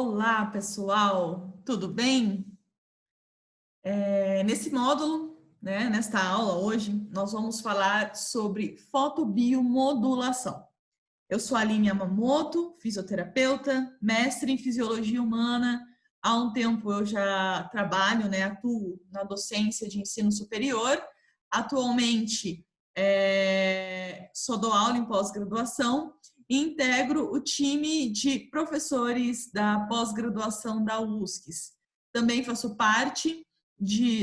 Olá, pessoal, tudo bem? Nesse módulo, né, nesta aula hoje, nós vamos falar sobre fotobiomodulação. Eu sou a Aline Yamamoto, fisioterapeuta, mestre em fisiologia humana. Há um tempo eu já trabalho, né, atuo na docência de ensino superior. Atualmente, só dou aula em pós-graduação e integro o time de professores da pós-graduação da USCS. Também faço parte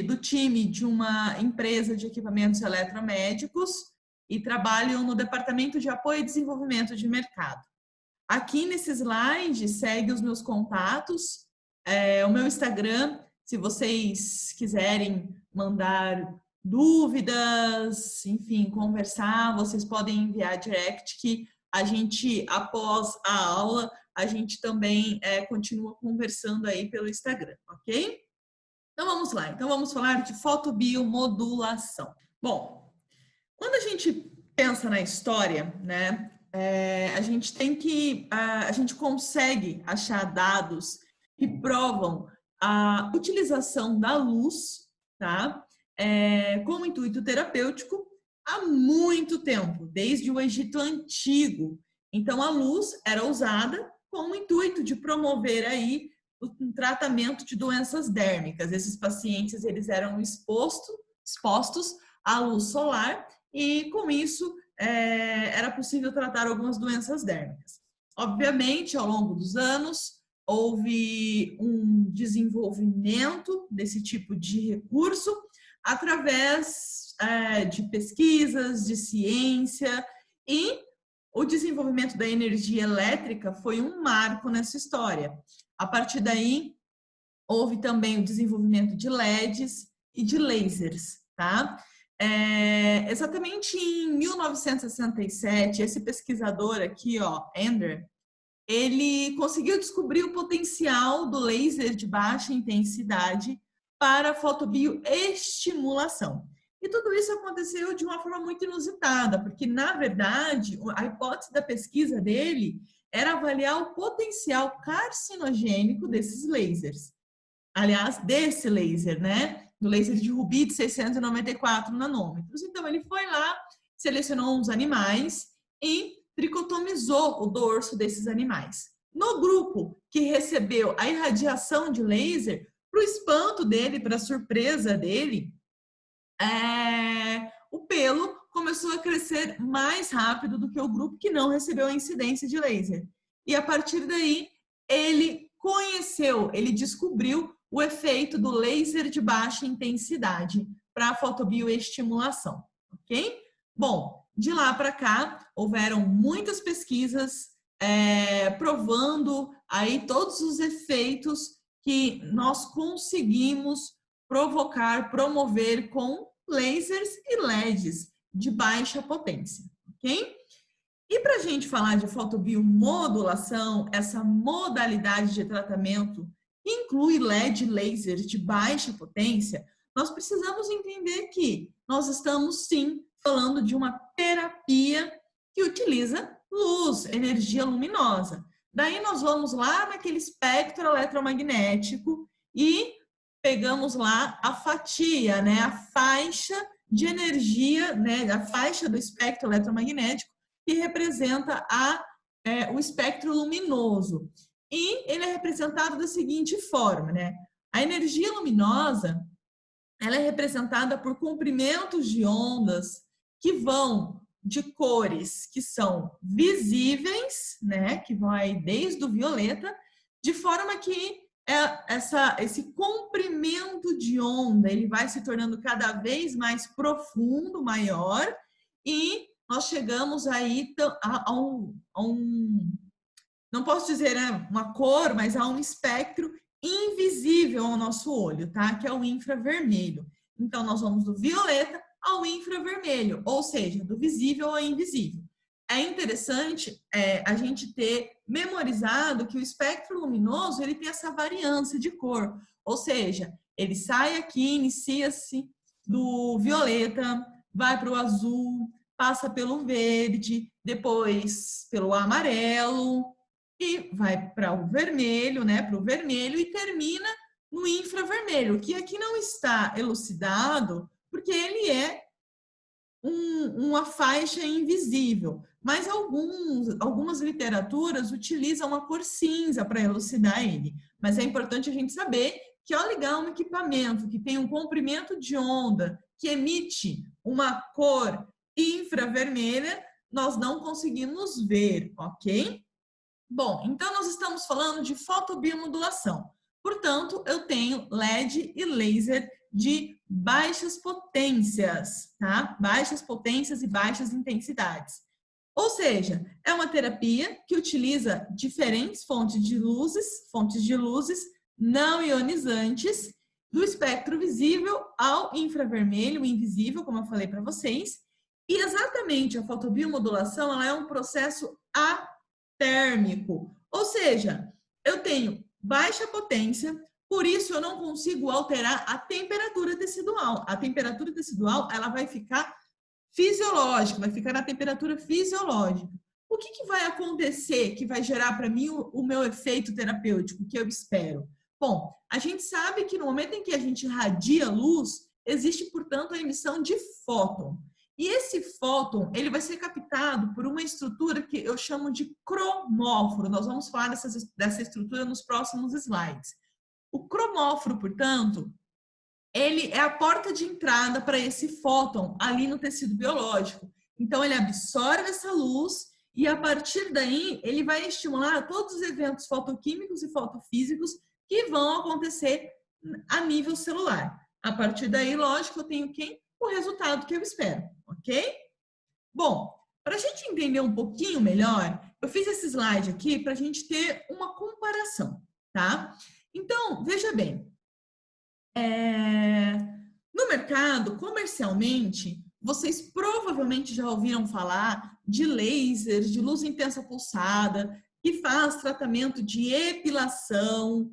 do time de uma empresa de equipamentos eletromédicos e trabalho no Departamento de Apoio e Desenvolvimento de Mercado. Aqui nesse slide segue os meus contatos, o meu Instagram, se vocês quiserem mandar dúvidas, enfim, conversar, vocês podem enviar direct que a gente, após a aula, a gente também continua conversando aí pelo Instagram, ok? Então vamos lá, então vamos falar de fotobiomodulação. Bom, quando a gente pensa na história, né, a gente consegue achar dados que provam a utilização da luz, tá, como intuito terapêutico há muito tempo, desde o Egito Antigo. Então, a luz era usada com o intuito de promover aí um tratamento de doenças dérmicas. Esses pacientes eles eram expostos à luz solar e, com isso, era possível tratar algumas doenças dérmicas. Obviamente, ao longo dos anos, houve um desenvolvimento desse tipo de recurso através de pesquisas, de ciência, e o desenvolvimento da energia elétrica foi um marco nessa história. A partir daí, houve também o desenvolvimento de LEDs e de lasers, tá? Exatamente em 1967, esse pesquisador aqui, ó, Ender, ele conseguiu descobrir o potencial do laser de baixa intensidade para fotobioestimulação. E tudo isso aconteceu de uma forma muito inusitada, porque, na verdade, a hipótese da pesquisa dele era avaliar o potencial carcinogênico desses lasers. Aliás, desse laser, né? Do laser de Rubi de 694 nanômetros. Então, ele foi lá, selecionou uns animais e tricotomizou o dorso desses animais. No grupo que recebeu a irradiação de laser, para o espanto dele, para a surpresa dele, o pelo começou a crescer mais rápido do que o grupo que não recebeu a incidência de laser. E a partir daí, ele descobriu o efeito do laser de baixa intensidade para a fotobioestimulação, ok? Bom, de lá para cá, houveram muitas pesquisas provando aí todos os efeitos que nós conseguimos promover com lasers e LEDs de baixa potência, ok? E para a gente falar de fotobiomodulação, essa modalidade de tratamento que inclui LED e lasers de baixa potência, nós precisamos entender que nós estamos, sim, falando de uma terapia que utiliza luz, energia luminosa. Daí nós vamos lá naquele espectro eletromagnético e pegamos lá a fatia, né, a faixa de energia, né, a faixa do espectro eletromagnético que representa o espectro luminoso. E ele é representado da seguinte forma, né? A energia luminosa, ela é representada por comprimentos de ondas que vão de cores que são visíveis, né? Que vai desde o violeta, de forma que esse comprimento de onda ele vai se tornando cada vez mais profundo, maior, e nós chegamos aí a um não posso dizer uma cor, mas a um espectro invisível ao nosso olho, tá? Que é o infravermelho. Então, nós vamos do violeta ao infravermelho, ou seja, do visível ao invisível. É interessante a gente ter memorizado que o espectro luminoso ele tem essa variância de cor, ou seja, ele sai aqui, inicia-se do violeta, vai para o azul, passa pelo verde, depois pelo amarelo, e vai para o vermelho, né? Para o vermelho e termina no infravermelho, que aqui não está elucidado, porque ele é uma faixa invisível. Mas algumas literaturas utilizam a cor cinza para elucidar ele. Mas é importante a gente saber que ao ligar um equipamento que tem um comprimento de onda que emite uma cor infravermelha, nós não conseguimos ver, ok? Bom, então nós estamos falando de fotobiomodulação. Portanto, eu tenho LED e laser de baixas potências, tá? Baixas potências e baixas intensidades. Ou seja, é uma terapia que utiliza diferentes fontes de luzes não ionizantes, do espectro visível ao infravermelho, invisível, como eu falei para vocês. E exatamente a fotobiomodulação, ela é um processo térmico, ou seja, eu tenho baixa potência, por isso eu não consigo alterar a temperatura tecidual. A temperatura tecidual, ela vai ficar fisiológica, vai ficar na temperatura fisiológica. O que vai acontecer que vai gerar para mim o meu efeito terapêutico, que eu espero? Bom, a gente sabe que no momento em que a gente irradia luz, existe, portanto, a emissão de fóton. E esse fóton, ele vai ser captado por uma estrutura que eu chamo de cromóforo. Nós vamos falar dessa estrutura nos próximos slides. O cromóforo, portanto, ele é a porta de entrada para esse fóton ali no tecido biológico. Então, ele absorve essa luz e, a partir daí, ele vai estimular todos os eventos fotoquímicos e fotofísicos que vão acontecer a nível celular. A partir daí, lógico, eu tenho o resultado que eu espero, ok? Bom, para a gente entender um pouquinho melhor, eu fiz esse slide aqui para a gente ter uma comparação, tá? Então, veja bem, no mercado, comercialmente, vocês provavelmente já ouviram falar de lasers, de luz intensa pulsada, que faz tratamento de epilação,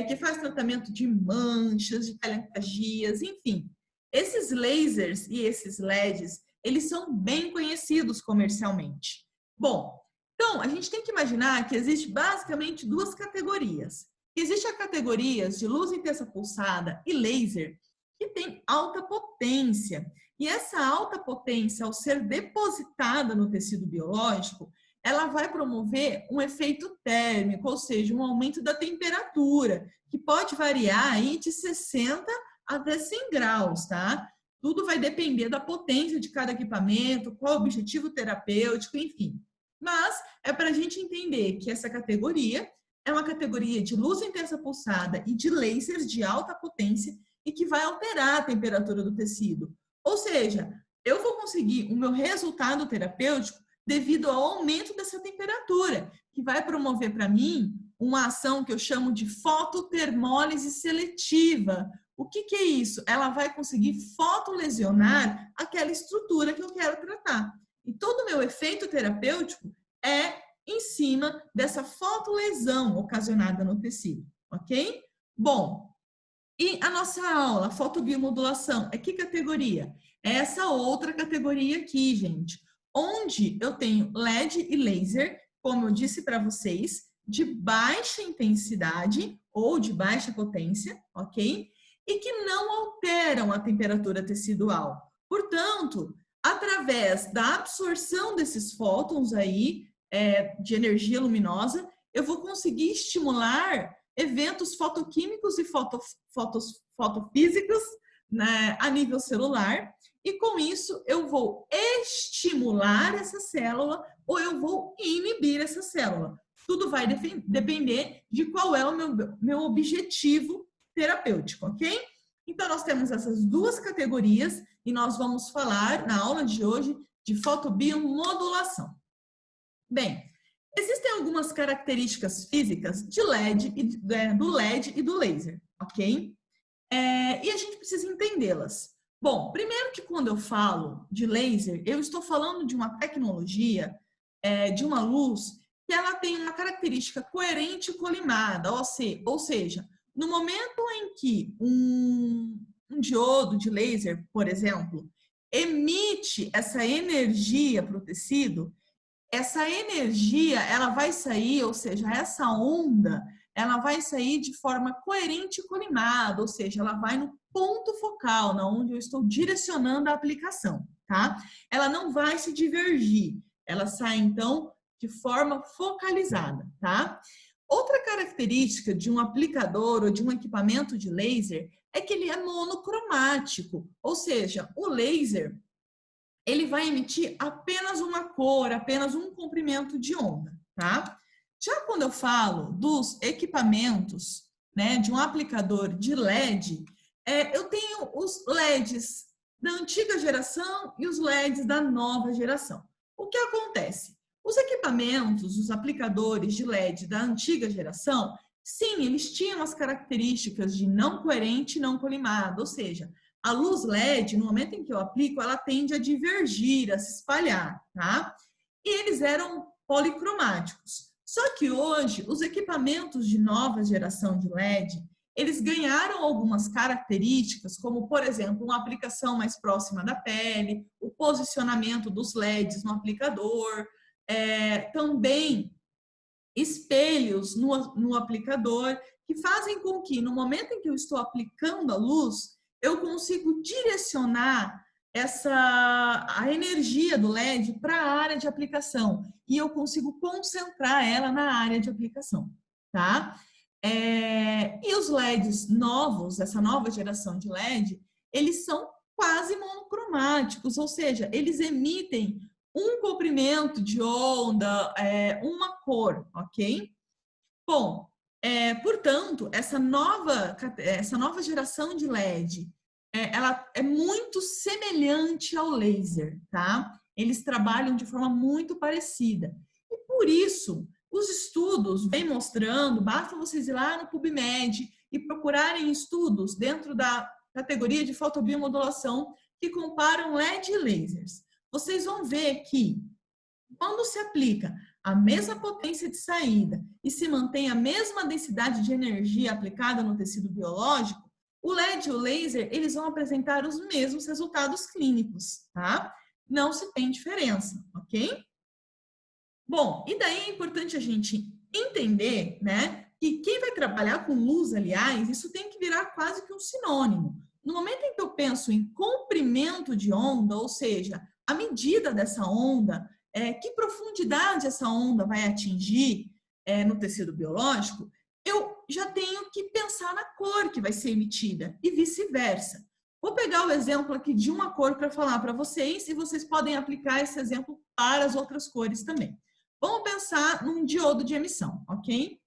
que faz tratamento de manchas, de telangias, enfim. Esses lasers e esses LEDs, eles são bem conhecidos comercialmente. Bom, então, a gente tem que imaginar que existe basicamente duas categorias. Existem as categorias de luz intensa pulsada e laser, que tem alta potência. E essa alta potência, ao ser depositada no tecido biológico, ela vai promover um efeito térmico, ou seja, um aumento da temperatura, que pode variar aí de 60 até 100 graus, tá? Tudo vai depender da potência de cada equipamento, qual o objetivo terapêutico, enfim. Mas é para a gente entender que essa categoria é uma categoria de luz intensa pulsada e de lasers de alta potência e que vai alterar a temperatura do tecido. Ou seja, eu vou conseguir o meu resultado terapêutico devido ao aumento dessa temperatura, que vai promover para mim uma ação que eu chamo de fototermólise seletiva. O que é isso? Ela vai conseguir fotolesionar aquela estrutura que eu quero tratar. E todo o meu efeito terapêutico é em cima dessa fotolesão ocasionada no tecido, ok? Bom, e a nossa aula, fotobiomodulação, é que categoria? É essa outra categoria aqui, gente, onde eu tenho LED e laser, como eu disse para vocês, de baixa intensidade ou de baixa potência, ok? E que não alteram a temperatura tecidual. Portanto, através da absorção desses fótons aí, de energia luminosa, eu vou conseguir estimular eventos fotoquímicos e fotofísicos, né, a nível celular, e com isso eu vou estimular essa célula ou eu vou inibir essa célula. Tudo vai depender de qual é o meu objetivo terapêutico, ok? Então, nós temos essas duas categorias e nós vamos falar na aula de hoje de fotobiomodulação. Bem, existem algumas características físicas de do LED e do laser, ok? E a gente precisa entendê-las. Bom, primeiro que quando eu falo de laser, eu estou falando de uma tecnologia, de uma luz, que ela tem uma característica coerente e colimada, ou seja, no momento em que um diodo de laser, por exemplo, emite essa energia para o tecido, essa energia, ela vai sair, ou seja, essa onda, ela vai sair de forma coerente e colimada, ou seja, ela vai no ponto focal, na onde eu estou direcionando a aplicação, tá? Ela não vai se divergir, ela sai, então, de forma focalizada, tá? Outra característica de um aplicador ou de um equipamento de laser é que ele é monocromático, ou seja, o laser ele vai emitir apenas uma cor, apenas um comprimento de onda, tá? Já quando eu falo dos equipamentos, né, de um aplicador de LED, eu tenho os LEDs da antiga geração e os LEDs da nova geração. O que acontece? Os equipamentos, os aplicadores de LED da antiga geração, sim, eles tinham as características de não coerente e não colimado, ou seja, a luz LED, no momento em que eu aplico, ela tende a divergir, a se espalhar, tá? E eles eram policromáticos. Só que hoje, os equipamentos de nova geração de LED, eles ganharam algumas características, como, por exemplo, uma aplicação mais próxima da pele, o posicionamento dos LEDs no aplicador, também espelhos no aplicador, que fazem com que, no momento em que eu estou aplicando a luz, eu consigo direcionar a energia do LED para a área de aplicação e eu consigo concentrar ela na área de aplicação, tá? E os LEDs novos, essa nova geração de LED, eles são quase monocromáticos, ou seja, eles emitem um comprimento de onda, uma cor, ok? Bom, portanto, essa nova geração de LED, ela é muito semelhante ao laser, tá? Eles trabalham de forma muito parecida. E por isso, os estudos vêm mostrando, basta vocês ir lá no PubMed e procurarem estudos dentro da categoria de fotobiomodulação que comparam LED e lasers. Vocês vão ver que quando se aplica a mesma potência de saída e se mantém a mesma densidade de energia aplicada no tecido biológico, o LED e o laser, eles vão apresentar os mesmos resultados clínicos, tá? Não se tem diferença, ok? Bom, e daí é importante a gente entender, né, que quem vai trabalhar com luz, aliás, isso tem que virar quase que um sinônimo. No momento em que eu penso em comprimento de onda, ou seja, a medida dessa onda, que profundidade essa onda vai atingir no tecido biológico, eu já tenho que pensar na cor que vai ser emitida e vice-versa. Vou pegar o exemplo aqui de uma cor para falar para vocês e vocês podem aplicar esse exemplo para as outras cores também. Vamos pensar num diodo de emissão, ok?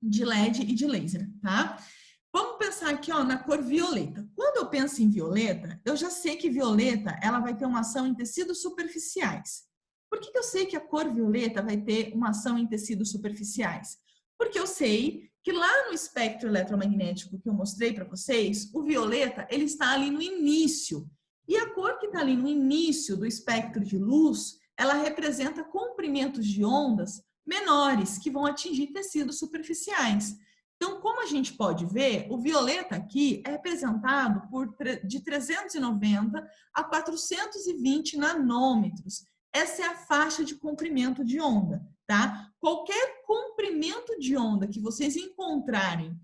De LED e de laser, tá? Vamos pensar aqui, ó, na cor violeta. Quando eu penso em violeta, eu já sei que violeta ela vai ter uma ação em tecidos superficiais. Por que eu sei que a cor violeta vai ter uma ação em tecidos superficiais? Porque eu sei que lá no espectro eletromagnético que eu mostrei para vocês, o violeta ele está ali no início. E a cor que está ali no início do espectro de luz, ela representa comprimentos de ondas menores que vão atingir tecidos superficiais. Então, como a gente pode ver, o violeta aqui é representado de 390 a 420 nanômetros. Essa é a faixa de comprimento de onda, tá? Qualquer comprimento de onda que vocês encontrarem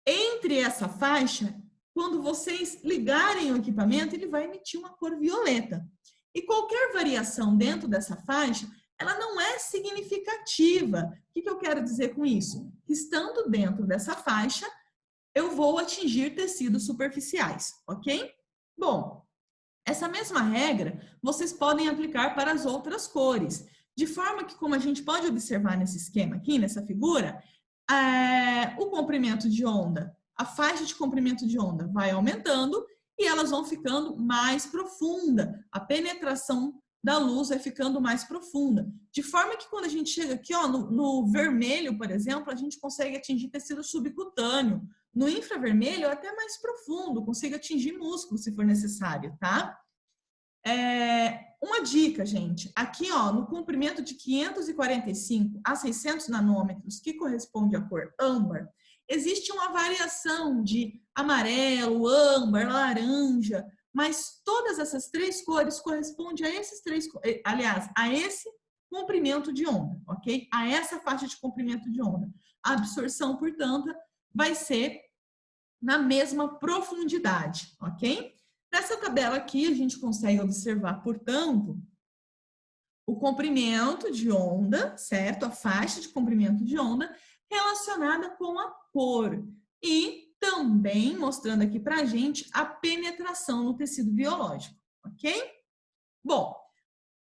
entre essa faixa, quando vocês ligarem o equipamento, ele vai emitir uma cor violeta. E qualquer variação dentro dessa faixa, ela não é significativa. O que eu quero dizer com isso? Estando dentro dessa faixa, eu vou atingir tecidos superficiais, ok? Bom, essa mesma regra vocês podem aplicar para as outras cores, de forma que, como a gente pode observar nesse esquema aqui, nessa figura, o comprimento de onda, a faixa de comprimento de onda vai aumentando e elas vão ficando mais profunda. A penetração da luz vai ficando mais profunda. De forma que quando a gente chega aqui, ó, no vermelho, por exemplo, a gente consegue atingir tecido subcutâneo. No infravermelho é até mais profundo, consigo atingir músculo se for necessário, tá? Uma dica, gente. Aqui, ó, no comprimento de 545 a 600 nanômetros, que corresponde à cor âmbar, existe uma variação de amarelo, âmbar, laranja, mas todas essas três cores correspondem a esses três, aliás, a esse comprimento de onda, ok? A essa faixa de comprimento de onda. A absorção, portanto, vai ser na mesma profundidade, ok? Nessa tabela aqui, a gente consegue observar, portanto, o comprimento de onda, certo? A faixa de comprimento de onda relacionada com a cor. E também mostrando aqui para a gente a penetração no tecido biológico, ok? Bom,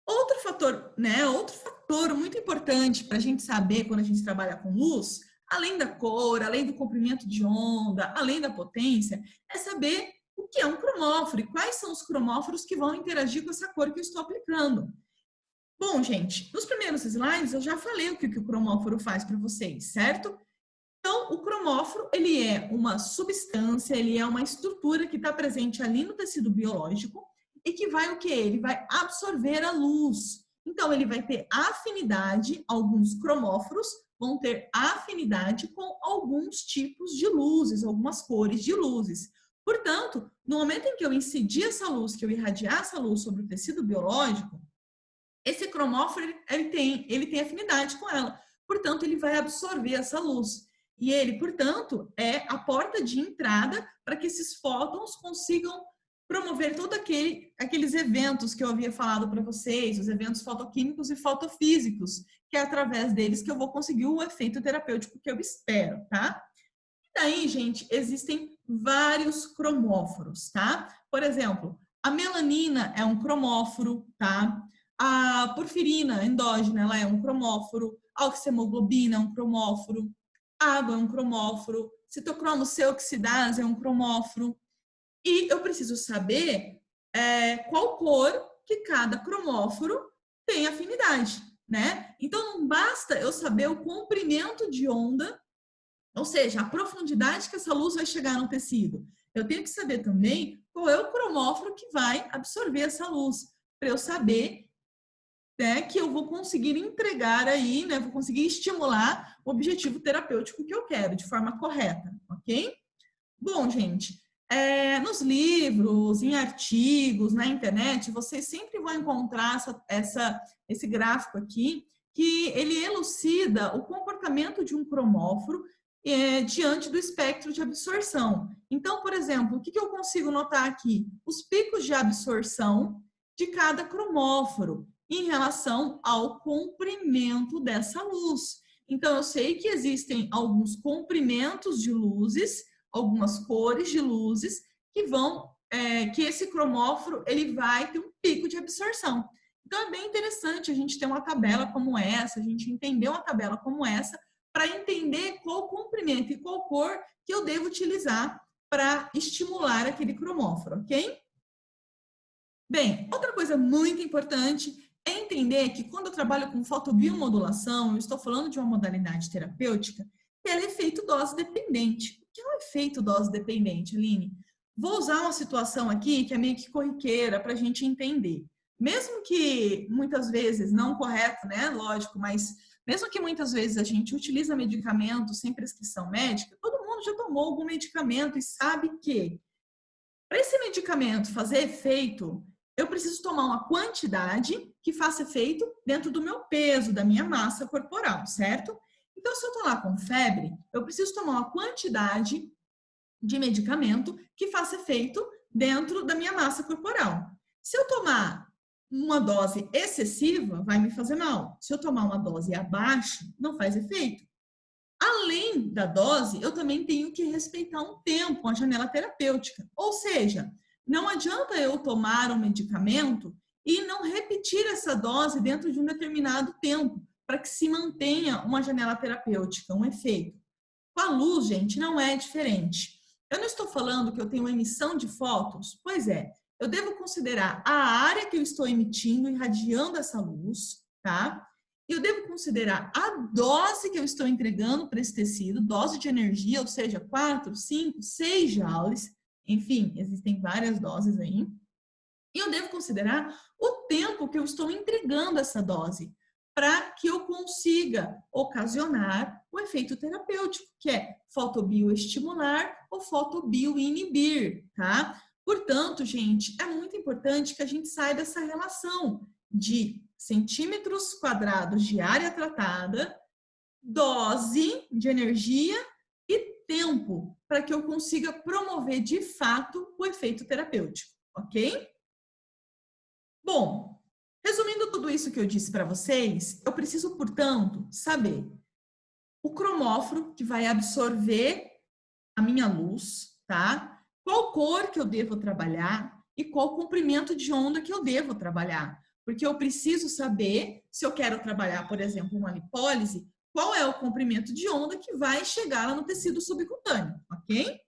outro fator, né? Outro fator muito importante para a gente saber quando a gente trabalha com luz, além da cor, além do comprimento de onda, além da potência, é saber o que é um cromóforo e quais são os cromóforos que vão interagir com essa cor que eu estou aplicando. Bom, gente, nos primeiros slides eu já falei o que o cromóforo faz para vocês, certo? Então, o cromóforo, ele é uma substância, ele é uma estrutura que está presente ali no tecido biológico e que vai o quê? Ele vai absorver a luz. Então, ele vai ter afinidade, alguns cromóforos vão ter afinidade com alguns tipos de luzes, algumas cores de luzes. Portanto, no momento em que eu incidir essa luz, que eu irradiar essa luz sobre o tecido biológico, esse cromóforo, ele tem afinidade com ela. Portanto, ele vai absorver essa luz. E ele, portanto, é a porta de entrada para que esses fótons consigam promover todos aqueles eventos que eu havia falado para vocês, os eventos fotoquímicos e fotofísicos, que é através deles que eu vou conseguir o efeito terapêutico que eu espero, tá? E daí, gente, existem vários cromóforos, tá? Por exemplo, a melanina é um cromóforo, tá? A porfirina endógena, ela é um cromóforo, a oxemoglobina é um cromóforo, a água é um cromóforo, citocromo C oxidase é um cromóforo. E eu preciso saber qual cor que cada cromóforo tem afinidade, né? Então, não basta eu saber o comprimento de onda, ou seja, a profundidade que essa luz vai chegar no tecido. Eu tenho que saber também qual é o cromóforo que vai absorver essa luz, para eu saber, né, que eu vou conseguir entregar aí, né, vou conseguir estimular o objetivo terapêutico que eu quero, de forma correta, ok? Bom, gente, nos livros, em artigos, na internet, vocês sempre vão encontrar esse gráfico aqui, que ele elucida o comportamento de um cromóforo diante do espectro de absorção. Então, por exemplo, o que eu consigo notar aqui? Os picos de absorção de cada cromóforo em relação ao comprimento dessa luz. Então, eu sei que existem alguns comprimentos de luzes, algumas cores de luzes que vão, que esse cromóforo ele vai ter um pico de absorção. Então, é bem interessante a gente ter uma tabela como essa, a gente entender uma tabela como essa, para entender qual comprimento e qual cor que eu devo utilizar para estimular aquele cromóforo, ok? Bem, outra coisa muito importante é entender que quando eu trabalho com fotobiomodulação, eu estou falando de uma modalidade terapêutica, que ela é efeito dose dependente. O que é um efeito dose dependente, Aline? Vou usar uma situação aqui que é meio que corriqueira para a gente entender. Mesmo que muitas vezes, não correto, né? Lógico, mas mesmo que muitas vezes a gente utiliza medicamento sem prescrição médica, todo mundo já tomou algum medicamento e sabe que para esse medicamento fazer efeito, eu preciso tomar uma quantidade que faça efeito dentro do meu peso, da minha massa corporal, certo? Então, se eu estou lá com febre, eu preciso tomar uma quantidade de medicamento que faça efeito dentro da minha massa corporal. Se eu tomar uma dose excessiva, vai me fazer mal. Se eu tomar uma dose abaixo, não faz efeito. Além da dose, eu também tenho que respeitar um tempo, uma janela terapêutica. Ou seja, não adianta eu tomar um medicamento e não repetir essa dose dentro de um determinado tempo, para que se mantenha uma janela terapêutica, um efeito. Com a luz, gente, não é diferente. Eu não estou falando que eu tenho emissão de fótons? Pois é, eu devo considerar a área que eu estou emitindo, irradiando essa luz, tá? E eu devo considerar a dose que eu estou entregando para esse tecido, dose de energia, ou seja, 4, 5, 6 joules, enfim, existem várias doses aí. E eu devo considerar o tempo que eu estou entregando essa dose, para que eu consiga ocasionar o efeito terapêutico, que é fotobioestimular ou fotobioinibir, tá? Portanto, gente, é muito importante que a gente saiba dessa relação de centímetros quadrados de área tratada, dose de energia e tempo para que eu consiga promover de fato o efeito terapêutico, ok? Bom, resumindo tudo isso que eu disse para vocês, eu preciso, portanto, saber o cromóforo que vai absorver a minha luz, tá? Qual cor que eu devo trabalhar e qual comprimento de onda que eu devo trabalhar. Porque eu preciso saber, se eu quero trabalhar, por exemplo, uma lipólise, qual é o comprimento de onda que vai chegar lá no tecido subcutâneo, ok?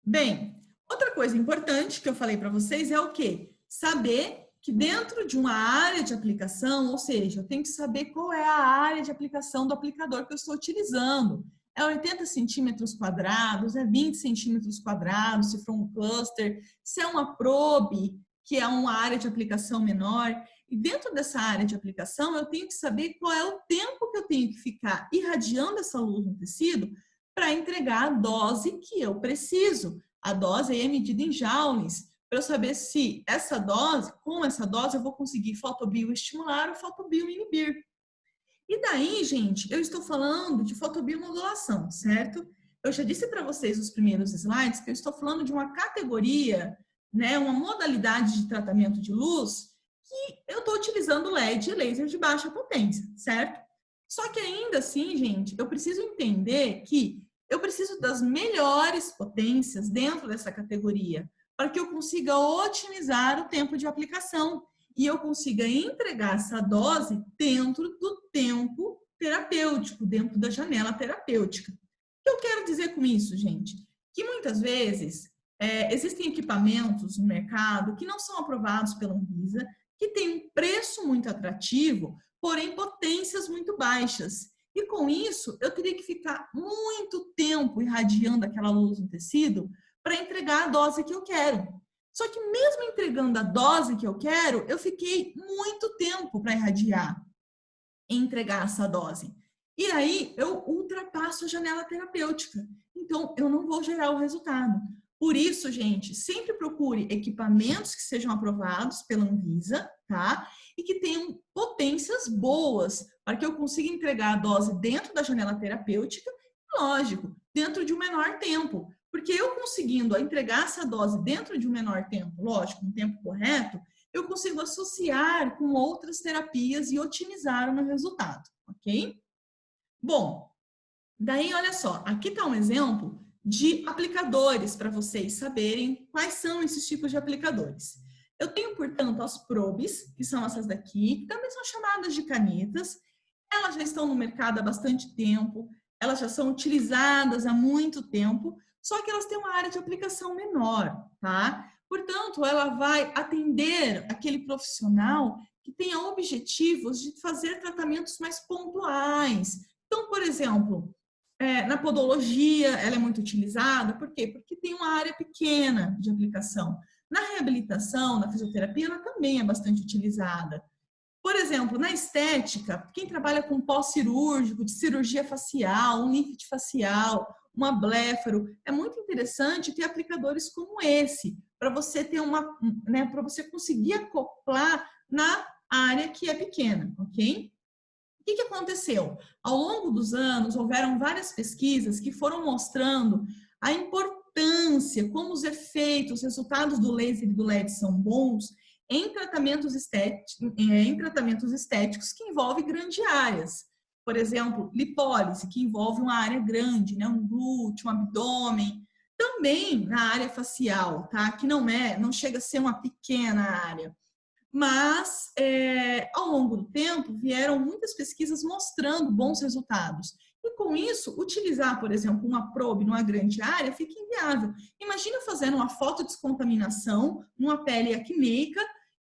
Bem, outra coisa importante que eu falei para vocês é o quê? Saber que dentro de uma área de aplicação, ou seja, eu tenho que saber qual é a área de aplicação do aplicador que eu estou utilizando. É 80 centímetros quadrados, é 20 centímetros quadrados, se for um cluster, se é uma probe, que é uma área de aplicação menor. E dentro dessa área de aplicação, eu tenho que saber qual é o tempo que eu tenho que ficar irradiando essa luz no tecido para entregar a dose que eu preciso. A dose aí é medida em joules, para eu saber se essa dose, com essa dose, eu vou conseguir fotobioestimular ou fotobioinibir. E daí, gente, eu estou falando de fotobiomodulação, certo? Eu já disse para vocês nos primeiros slides que eu estou falando de uma categoria, né, uma modalidade de tratamento de luz que eu estou utilizando LED, laser de baixa potência, certo? Só que ainda assim, gente, eu preciso entender que eu preciso das melhores potências dentro dessa categoria para que eu consiga otimizar o tempo de aplicação e eu consiga entregar essa dose dentro do tempo terapêutico, dentro da janela terapêutica. O que eu quero dizer com isso, gente? Que muitas vezes existem equipamentos no mercado que não são aprovados pela Anvisa, que têm um preço muito atrativo, porém potências muito baixas. E com isso, eu teria que ficar muito tempo irradiando aquela luz no tecido para entregar a dose que eu quero. Só que mesmo entregando a dose que eu quero, eu fiquei muito tempo para irradiar e entregar essa dose. E aí eu ultrapasso a janela terapêutica. Então, eu não vou gerar o resultado. Por isso, gente, sempre procure equipamentos que sejam aprovados pela Anvisa, tá? E que tenham potências boas para que eu consiga entregar a dose dentro da janela terapêutica, lógico, dentro de um menor tempo. Porque eu conseguindo entregar essa dose dentro de um menor tempo, lógico, um tempo correto, eu consigo associar com outras terapias e otimizar o meu resultado, ok? Bom, daí olha só, aqui está um exemplo de aplicadores para vocês saberem quais são esses tipos de aplicadores. Eu tenho, portanto, as probes, que são essas daqui, que também são chamadas de canetas. Elas já estão no mercado há bastante tempo, elas já são utilizadas há muito tempo, só que elas têm uma área de aplicação menor, tá? Portanto, ela vai atender aquele profissional que tenha objetivos de fazer tratamentos mais pontuais. Então, por exemplo, na podologia, ela é muito utilizada, por quê? Porque tem uma área pequena de aplicação. Na reabilitação, na fisioterapia, ela também é bastante utilizada. Por exemplo, na estética, quem trabalha com pós-cirúrgico, de cirurgia facial, um lift facial, uma bléfaro, é muito interessante ter aplicadores como esse, para você ter para você conseguir acoplar na área que é pequena, ok? O que aconteceu? Ao longo dos anos, houveram várias pesquisas que foram mostrando a importância, como os efeitos, os resultados do laser e do LED são bons em tratamentos estéticos que envolvem grandes áreas. Por exemplo, lipólise, que envolve uma área grande, né? Um glúteo, um abdômen. Também na área facial, tá? Que não chega a ser uma pequena área. Mas, ao longo do tempo, vieram muitas pesquisas mostrando bons resultados. E com isso, utilizar, por exemplo, uma probe numa grande área fica inviável. Imagina fazendo uma fotodescontaminação numa pele acneica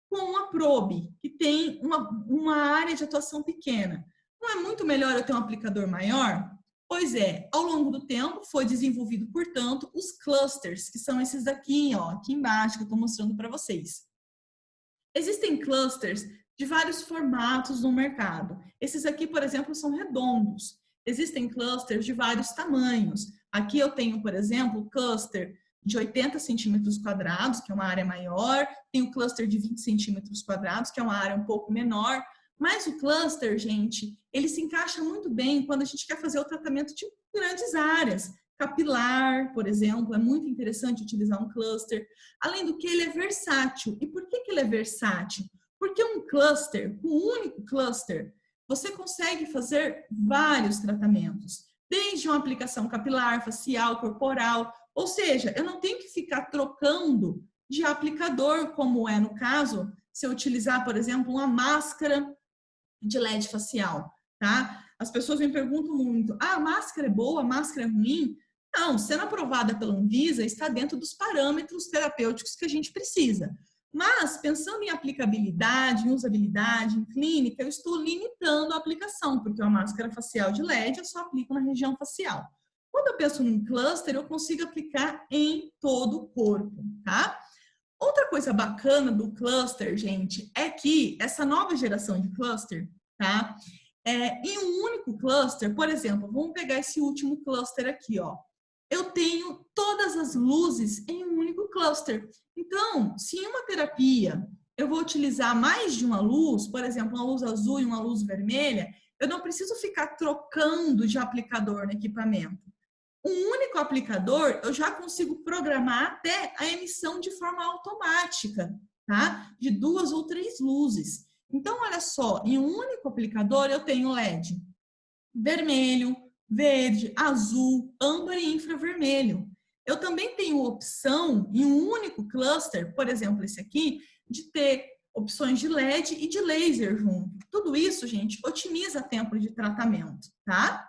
com uma probe, que tem uma área de atuação pequena. Não é muito melhor eu ter um aplicador maior? Pois é, ao longo do tempo foi desenvolvido, portanto, os clusters, que são esses daqui, ó, aqui embaixo, que eu estou mostrando para vocês. Existem clusters de vários formatos no mercado. Esses aqui, por exemplo, são redondos. Existem clusters de vários tamanhos. Aqui eu tenho, por exemplo, o cluster de 80 centímetros quadrados, que é uma área maior, tem o cluster de 20 centímetros quadrados, que é uma área um pouco menor, mas o cluster, gente, ele se encaixa muito bem quando a gente quer fazer o tratamento de grandes áreas. Capilar, por exemplo, é muito interessante utilizar um cluster. Além do que, ele é versátil. E por que ele é versátil? Porque um cluster, um único cluster, você consegue fazer vários tratamentos, desde uma aplicação capilar, facial, corporal, ou seja, eu não tenho que ficar trocando de aplicador, como é no caso, se eu utilizar, por exemplo, uma máscara de LED facial, tá? As pessoas me perguntam muito, a máscara é boa, a máscara é ruim? Não, sendo aprovada pela Anvisa, está dentro dos parâmetros terapêuticos que a gente precisa. Mas, pensando em aplicabilidade, em usabilidade, em clínica, eu estou limitando a aplicação, porque uma máscara facial de LED eu só aplico na região facial. Quando eu penso num cluster, eu consigo aplicar em todo o corpo, tá? Outra coisa bacana do cluster, gente, é que essa nova geração de cluster, tá? Em um único cluster, por exemplo, vamos pegar esse último cluster aqui, ó. Eu tenho todas as luzes em um único cluster. Então, se em uma terapia eu vou utilizar mais de uma luz, por exemplo, uma luz azul e uma luz vermelha, eu não preciso ficar trocando de aplicador no equipamento. Um único aplicador, eu já consigo programar até a emissão de forma automática, tá? De 2 ou 3 luzes. Então, olha só, em um único aplicador eu tenho LED vermelho, verde, azul, âmbar e infravermelho. Eu também tenho opção em um único cluster, por exemplo, esse aqui, de ter opções de LED e de laser junto. Tudo isso, gente, otimiza tempo de tratamento, tá?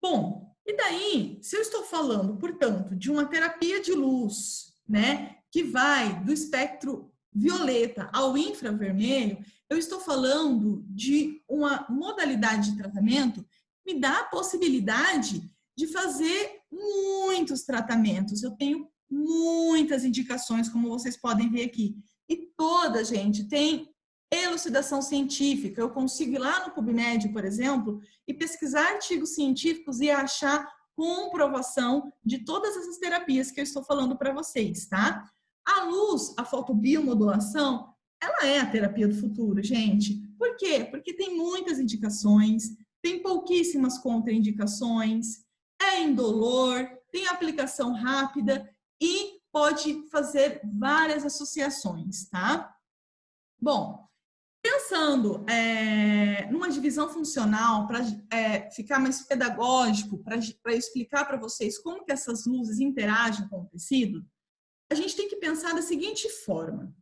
Bom, e daí, se eu estou falando, portanto, de uma terapia de luz, né, que vai do espectro violeta ao infravermelho, eu estou falando de uma modalidade de tratamento que me dá a possibilidade de fazer muitos tratamentos. Eu tenho muitas indicações, como vocês podem ver aqui. E toda, gente, tem elucidação científica. Eu consigo ir lá no PubMed, por exemplo, e pesquisar artigos científicos e achar comprovação de todas essas terapias que eu estou falando para vocês, tá? A luz, a fotobiomodulação, ela é a terapia do futuro, gente. Por quê? Porque tem muitas indicações, tem pouquíssimas contraindicações, é indolor, tem aplicação rápida e pode fazer várias associações, tá? Bom, pensando numa divisão funcional, para ficar mais pedagógico, para explicar para vocês como que essas luzes interagem com o tecido, a gente tem que pensar da seguinte forma.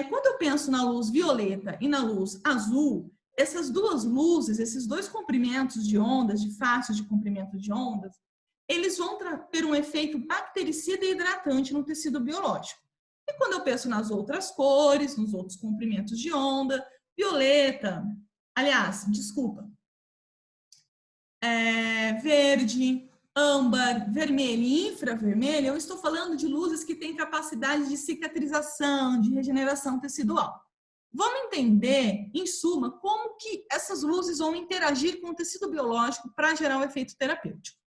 Quando eu penso na luz violeta e na luz azul, essas duas luzes, esses dois comprimentos de ondas, de faixas de comprimento de ondas, eles vão ter um efeito bactericida e hidratante no tecido biológico. E quando eu penso nas outras cores, nos outros comprimentos de onda, violeta, aliás, desculpa, verde, âmbar, vermelho e infravermelho, eu estou falando de luzes que têm capacidade de cicatrização, de regeneração tecidual. Vamos entender, em suma, como que essas luzes vão interagir com o tecido biológico para gerar um efeito terapêutico.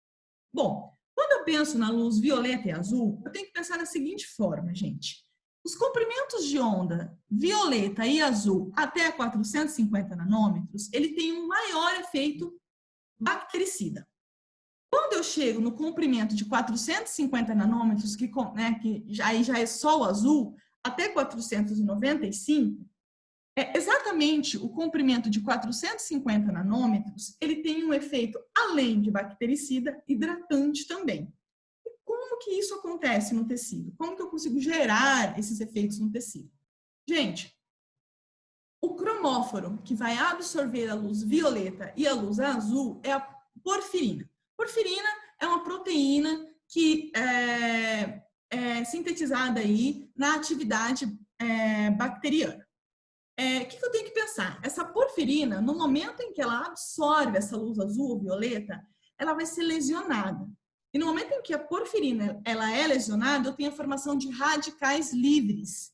Bom, quando eu penso na luz violeta e azul, eu tenho que pensar da seguinte forma, gente. Os comprimentos de onda violeta e azul até 450 nanômetros, ele tem um maior efeito bactericida. Quando eu chego no comprimento de 450 nanômetros, que aí já é só o azul, até 495, exatamente o comprimento de 450 nanômetros, ele tem um efeito, além de bactericida, hidratante também. E como que isso acontece no tecido? Como que eu consigo gerar esses efeitos no tecido? Gente, o cromóforo que vai absorver a luz violeta e a luz azul é a porfirina. Porfirina é uma proteína que é sintetizada aí na atividade bacteriana. O que eu tenho que pensar? Essa porfirina, no momento em que ela absorve essa luz azul ou violeta, ela vai ser lesionada. E no momento em que a porfirina ela é lesionada, eu tenho a formação de radicais livres.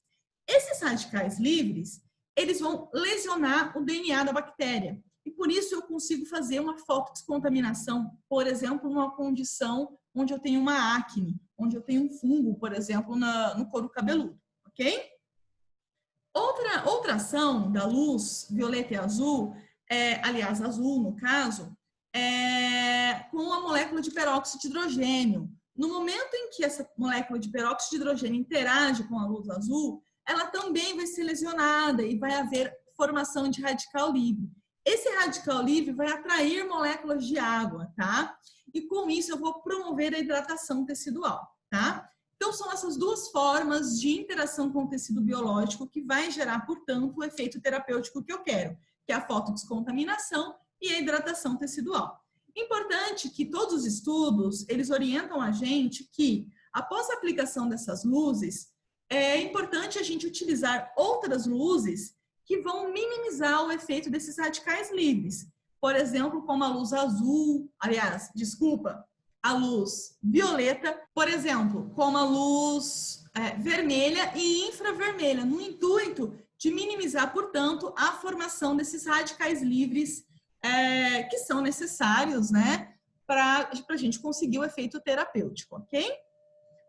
Esses radicais livres, eles vão lesionar o DNA da bactéria. E por isso eu consigo fazer uma fotodescontaminação, por exemplo, numa condição onde eu tenho uma acne, onde eu tenho um fungo, por exemplo, no couro cabeludo, ok? Outra ação da luz violeta e azul, aliás, azul no caso, com a molécula de peróxido de hidrogênio. No momento em que essa molécula de peróxido de hidrogênio interage com a luz azul, ela também vai ser lesionada e vai haver formação de radical livre. Esse radical livre vai atrair moléculas de água, tá? E com isso eu vou promover a hidratação tecidual, tá? Então são essas duas formas de interação com o tecido biológico que vai gerar, portanto, o efeito terapêutico que eu quero, que é a fotodescontaminação e a hidratação tecidual. Importante que todos os estudos, eles orientam a gente que, após a aplicação dessas luzes, é importante a gente utilizar outras luzes que vão minimizar o efeito desses radicais livres. Por exemplo, como a luz azul, aliás, desculpa, a luz violeta, por exemplo, como a luz vermelha e infravermelha, no intuito de minimizar, portanto, a formação desses radicais livres que são necessários, né, para a gente conseguir o efeito terapêutico, ok?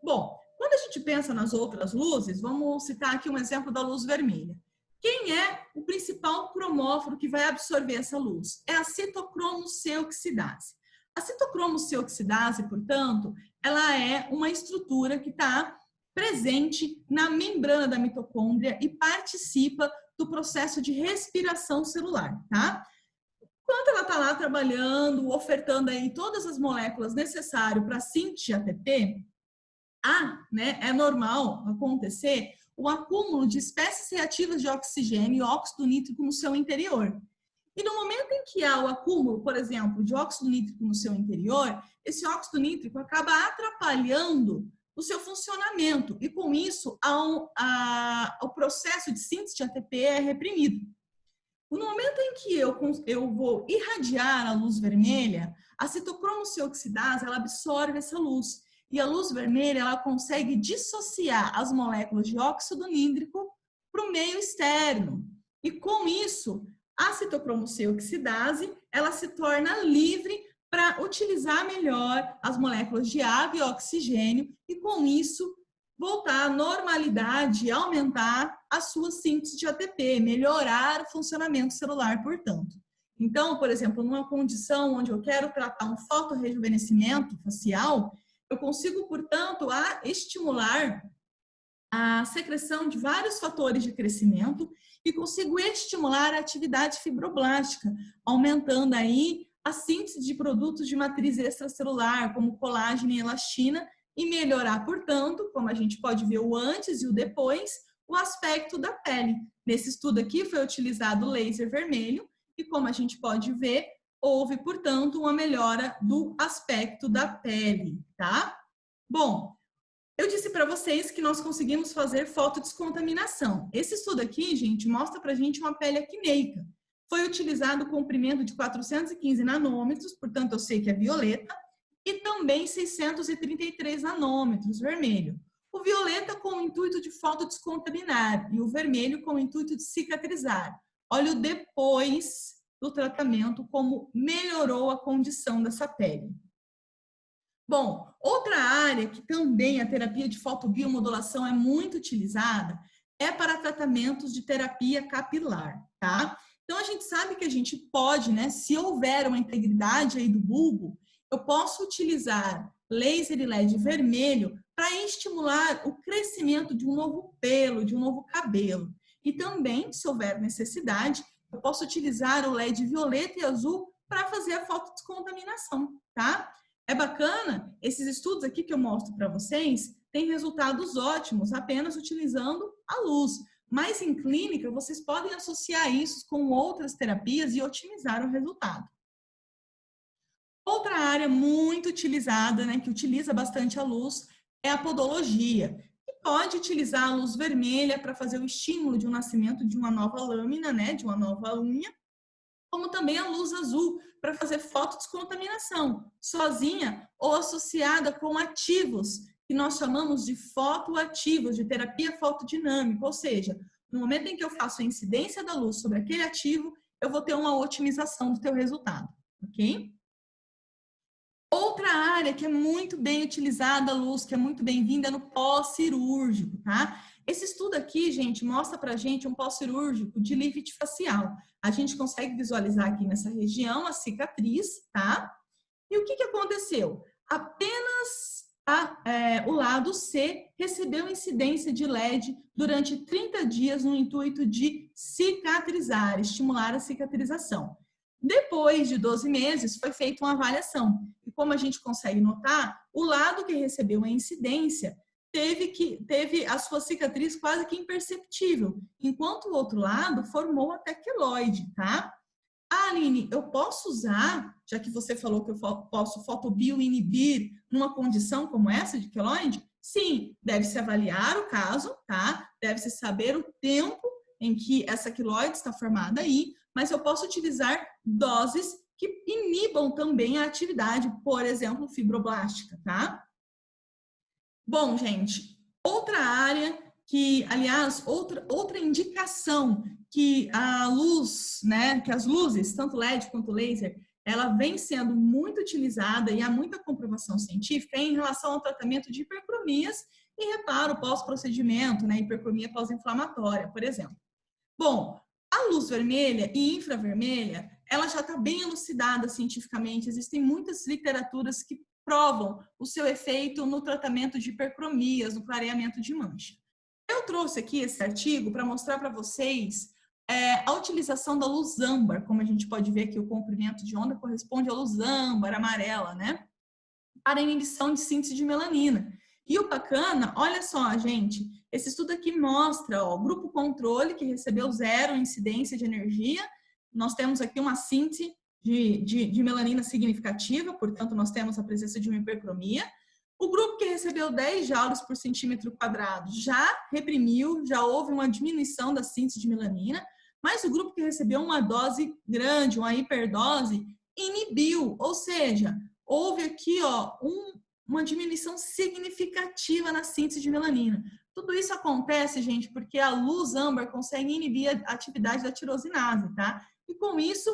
Bom, quando a gente pensa nas outras luzes, vamos citar aqui um exemplo da luz vermelha. Quem é o principal cromóforo que vai absorver essa luz? É a citocromo C oxidase. A citocromo C oxidase, portanto, ela é uma estrutura que está presente na membrana da mitocôndria e participa do processo de respiração celular, tá? Enquanto ela está lá trabalhando, ofertando aí todas as moléculas necessárias para a síntese de ATP, é normal acontecer o acúmulo de espécies reativas de oxigênio e óxido nítrico no seu interior. E no momento em que há o acúmulo, por exemplo, de óxido nítrico no seu interior, esse óxido nítrico acaba atrapalhando o seu funcionamento e, com isso, o processo de síntese de ATP é reprimido. No momento em que eu vou irradiar a luz vermelha, a citocromo C oxidase, ela absorve essa luz. E a luz vermelha, ela consegue dissociar as moléculas de óxido nítrico para o meio externo. E com isso, a citocromo C oxidase, ela se torna livre para utilizar melhor as moléculas de água e oxigênio e com isso voltar à normalidade e aumentar a sua síntese de ATP, melhorar o funcionamento celular, portanto. Então, por exemplo, numa condição onde eu quero tratar um fotorrejuvenescimento facial, eu consigo, portanto, estimular a secreção de vários fatores de crescimento e consigo estimular a atividade fibroblástica, aumentando aí a síntese de produtos de matriz extracelular, como colágeno e elastina, e melhorar, portanto, como a gente pode ver o antes e o depois, o aspecto da pele. Nesse estudo aqui foi utilizado o laser vermelho e, como a gente pode ver, houve, portanto, uma melhora do aspecto da pele, tá? Bom, eu disse para vocês que nós conseguimos fazer fotodescontaminação. Esse estudo aqui, gente, mostra para a gente uma pele acneica. Foi utilizado o comprimento de 415 nanômetros, portanto, eu sei que é violeta, e também 633 nanômetros, vermelho. O violeta com o intuito de fotodescontaminar e o vermelho com o intuito de cicatrizar. Olha o depois do tratamento, como melhorou a condição dessa pele. Bom, outra área que também a terapia de fotobiomodulação é muito utilizada é para tratamentos de terapia capilar, tá? Então, a gente sabe que a gente pode, né, se houver uma integridade aí do bulbo, eu posso utilizar laser e LED vermelho para estimular o crescimento de um novo pelo, de um novo cabelo. E também, se houver necessidade, eu posso utilizar o LED violeta e azul para fazer a fotodescontaminação, tá? É bacana, esses estudos aqui que eu mostro para vocês têm resultados ótimos apenas utilizando a luz. Mas em clínica, vocês podem associar isso com outras terapias e otimizar o resultado. Outra área muito utilizada, né, que utiliza bastante a luz, é a podologia. Que pode utilizar a luz vermelha para fazer o estímulo de um nascimento de uma nova lâmina, né, de uma nova unha, como também a luz azul para fazer fotodescontaminação, sozinha ou associada com ativos, que nós chamamos de fotoativos, de terapia fotodinâmica, ou seja, no momento em que eu faço a incidência da luz sobre aquele ativo, eu vou ter uma otimização do teu resultado, ok? Outra área que é muito bem utilizada, Luz, que é muito bem-vinda, é no pós-cirúrgico, tá? Esse estudo aqui, gente, mostra pra gente um pós-cirúrgico de lift facial. A gente consegue visualizar aqui nessa região a cicatriz, tá? E o que aconteceu? Apenas o lado C recebeu incidência de LED durante 30 dias no intuito de cicatrizar, estimular a cicatrização. Depois de 12 meses, foi feita uma avaliação. E como a gente consegue notar, o lado que recebeu a incidência teve a sua cicatriz quase que imperceptível, enquanto o outro lado formou até queloide, tá? Ah, Aline, eu posso usar, já que você falou que eu posso fotobioinibir numa condição como essa de queloide? Sim, deve-se avaliar o caso, tá? Deve-se saber o tempo em que essa queloide está formada aí, mas eu posso utilizar doses que inibam também a atividade, por exemplo, fibroblástica, tá? Bom, gente, outra área que, aliás, outra indicação que a luz, né, que as luzes, tanto LED quanto laser, ela vem sendo muito utilizada e há muita comprovação científica em relação ao tratamento de hipercromias e reparo pós-procedimento, né, hipercromia pós-inflamatória, por exemplo. Bom, a luz vermelha e infravermelha, ela já está bem elucidada cientificamente, existem muitas literaturas que provam o seu efeito no tratamento de hipercromias, no clareamento de mancha. Eu trouxe aqui esse artigo para mostrar para vocês a utilização da luz âmbar, como a gente pode ver aqui, o comprimento de onda corresponde à luz âmbar, amarela, né? Para inibição de síntese de melanina. E o bacana, olha só, gente, esse estudo aqui mostra, ó, o grupo controle que recebeu 0 incidência de energia, nós temos aqui uma síntese de melanina significativa, portanto, nós temos a presença de uma hipercromia. O grupo que recebeu 10 joules por centímetro quadrado já reprimiu, já houve uma diminuição da síntese de melanina, mas o grupo que recebeu uma dose grande, uma hiperdose, inibiu, ou seja, houve aqui ó, uma diminuição significativa na síntese de melanina. Tudo isso acontece, gente, porque a luz âmbar consegue inibir a atividade da tirosinase, tá? E com isso,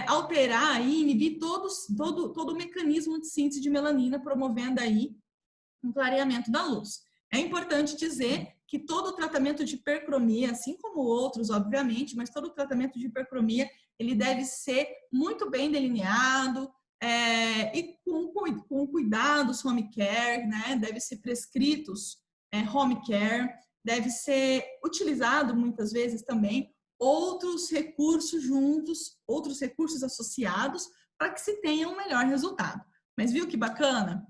alterar e inibir todo o mecanismo de síntese de melanina, promovendo aí um clareamento da luz. É importante dizer que todo o tratamento de hipercromia, assim como outros, obviamente, mas todo o tratamento de hipercromia, ele deve ser muito bem delineado, e com cuidados home care, né? Deve ser prescritos home care, deve ser utilizado muitas vezes também outros recursos juntos, outros recursos associados, para que se tenha um melhor resultado. Mas viu que bacana?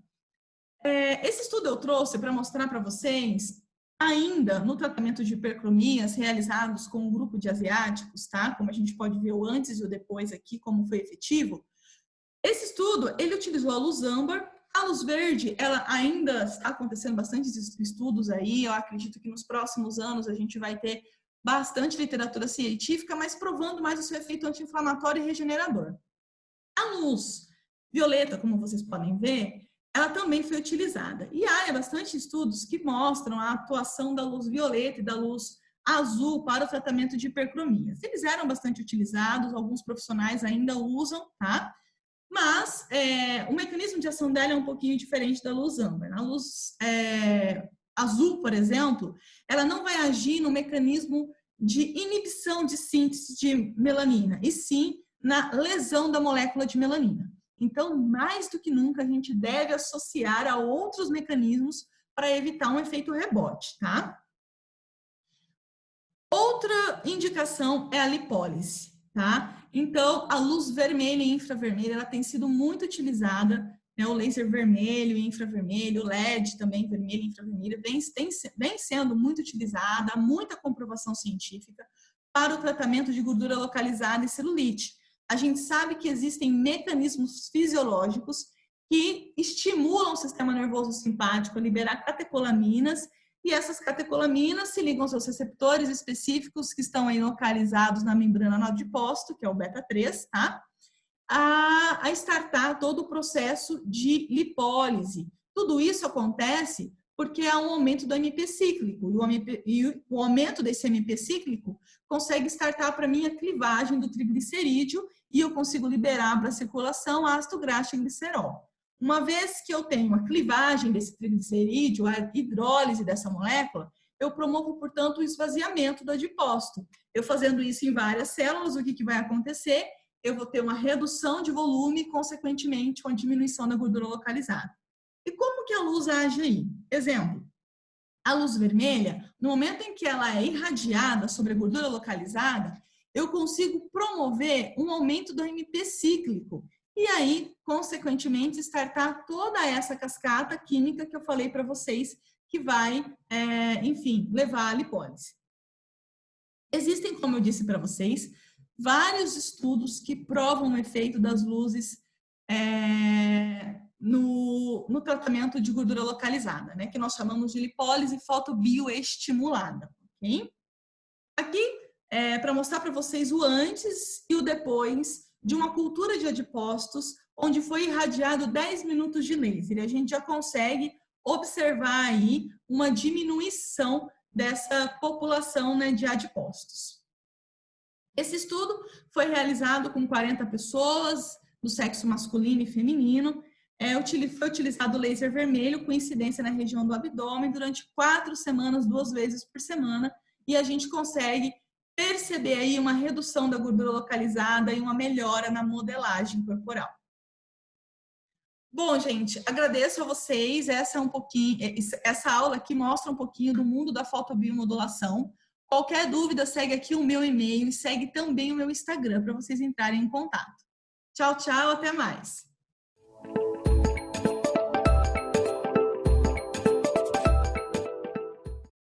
Esse estudo eu trouxe para mostrar para vocês, ainda no tratamento de hipercromias realizados com um grupo de asiáticos, tá? Como a gente pode ver o antes e o depois aqui, como foi efetivo. Esse estudo, ele utilizou a luz âmbar, a luz verde, ela ainda está acontecendo bastantes estudos aí, eu acredito que nos próximos anos a gente vai ter bastante literatura científica, mas provando mais o seu efeito anti-inflamatório e regenerador. A luz violeta, como vocês podem ver, ela também foi utilizada. E há bastante estudos que mostram a atuação da luz violeta e da luz azul para o tratamento de hipercromias. Eles eram bastante utilizados, alguns profissionais ainda usam, tá? Mas o mecanismo de ação dela é um pouquinho diferente da luz âmbar. A luz azul, por exemplo, ela não vai agir no mecanismo de inibição de síntese de melanina, e sim na lesão da molécula de melanina. Então, mais do que nunca, a gente deve associar a outros mecanismos para evitar um efeito rebote, tá? Outra indicação é a lipólise, tá? Então, a luz vermelha e infravermelha, ela tem sido muito utilizada, né? O laser vermelho e infravermelho, o LED também, vermelho e infravermelho, vem sendo muito utilizada, há muita comprovação científica para o tratamento de gordura localizada e celulite. A gente sabe que existem mecanismos fisiológicos que estimulam o sistema nervoso simpático a liberar catecolaminas, e essas catecolaminas se ligam aos receptores específicos que estão aí localizados na membrana anodipócito, que é o beta-3, tá? A startar todo o processo de lipólise. Tudo isso acontece porque há um aumento do AMP cíclico, e o aumento desse AMP cíclico consegue startar para mim a clivagem do triglicerídeo, e eu consigo liberar para a circulação ácido graxo e glicerol. uma vez que eu tenho a clivagem desse triglicerídeo, a hidrólise dessa molécula, eu promovo, portanto, o esvaziamento do adipócito. Eu fazendo isso em várias células, o que vai acontecer? Eu vou ter uma redução de volume, consequentemente, uma diminuição da gordura localizada. E como que a luz age aí? Exemplo, a luz vermelha, no momento em que ela é irradiada sobre a gordura localizada, eu consigo promover um aumento do AMP cíclico. E aí, consequentemente, startar toda essa cascata química que eu falei para vocês, que vai, enfim, levar à lipólise. Existem, como eu disse para vocês, vários estudos que provam o efeito das luzes no tratamento de gordura localizada, né? Que nós chamamos de lipólise fotobioestimulada, ok? Aqui, para mostrar para vocês o antes e o depois de uma cultura de adipócitos, onde foi irradiado 10 minutos de laser. E a gente já consegue observar aí uma diminuição dessa população, né, de adipócitos. Esse estudo foi realizado com 40 pessoas do sexo masculino e feminino. Foi utilizado laser vermelho com incidência na região do abdômen durante 4 semanas, 2 vezes por semana, e a gente consegue perceber aí uma redução da gordura localizada e uma melhora na modelagem corporal. Bom, gente, agradeço a vocês. Essa aula aqui mostra um pouquinho do mundo da fotobiomodulação. Qualquer dúvida, segue aqui o meu e-mail e segue também o meu Instagram para vocês entrarem em contato. Tchau, tchau, até mais.